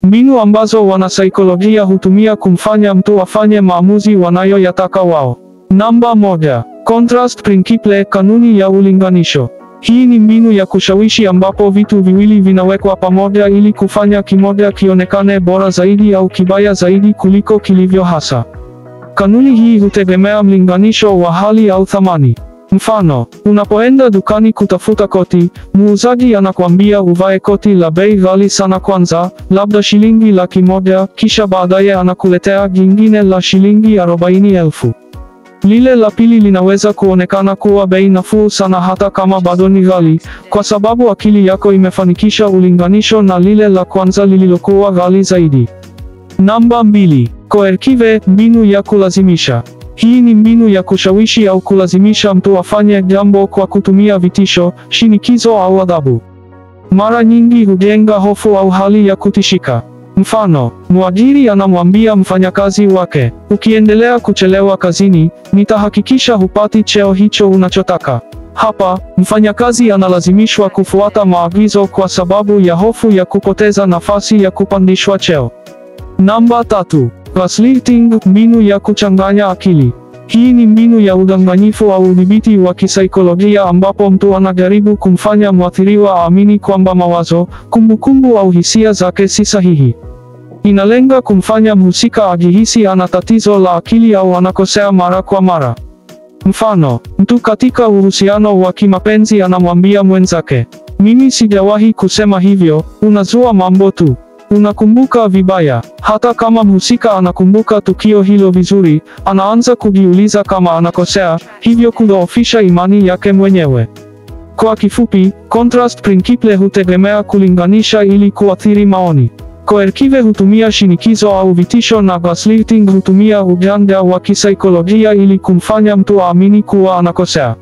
Mbinu ambazo wanasaikolojia hutumia kumfanya mtu afanye maamuzi wanayoyataka wao. Namba 1. Contrast principle, kanuni ya ulinganisho. Hii ni mbinu ya kushawishi ambapo vitu viwili vinawekwa pamoja ili kufanya kimoja kionekane bora zaidi au kibaya zaidi kuliko kilivyo hasa. Kanuni hii hutegemea mlinganisho wa hali au thamani. Mfano, unapoenda dukani kutafuta koti, muuzaji anakuambia uvae koti la bei ghali sana kwanza, labda shilingi 100,000, kisha baadaye anakuletea jingine la shilingi 40,000. Lile la pili linaweza kuonekana kuwa bei nafuu sana hata kama bado ni ghali, kwa sababu akili yako imefanikisha ulinganisho na lile la kwanza lililokuwa ghali zaidi. Namba 2. Coercive, mbinu ya kulazimisha. Hii ni mbinu ya kushawishi au kulazimisha mtu afanye jambo kwa kutumia vitisho, shinikizo au adhabu. Mara nyingi hujenga hofu au hali ya kutishika. Mfano, mwajiri anamwambia mfanyakazi wake, ukiendelea kuchelewa kazini, nitahakikisha hupati cheo hicho unachotaka. Hapa, mfanyakazi analazimishwa kufuata maagizo kwa sababu ya hofu ya kupoteza nafasi ya kupandishwa cheo. Namba 3. Gaslighting, mbinu ya kuchanganya akili. Hii ni mbinu ya udanganyifu au udhibiti wa kisaikolojia ambapo mtu anajaribu kumfanya mwathiriwa aamini kwamba mawazo, kumbukumbu au hisia zake si sahihi. Inalenga kumfanya mhusika ajihisi ana tatizo la akili au anakosea mara kwa mara. Mfano, mtu katika uhusiano wa kimapenzi anamwambia mwenzake, mimi sijawahi kusema hivyo, unazua mambo tu. Unakumbuka vibaya. Hata kama mhusika anakumbuka tukio hilo vizuri, anaanza kujiuliza kama anakosea, hivyo kudhoofisha imani yake mwenyewe. Kwa kifupi, contrast principle hutegemea kulinganisha ili kuathiri maoni. Coercive hutumia shinikizo au vitisho na gaslighting hutumia ujanja wa kisaikolojia ili kumfanya mtu aamini kuwa anakosea.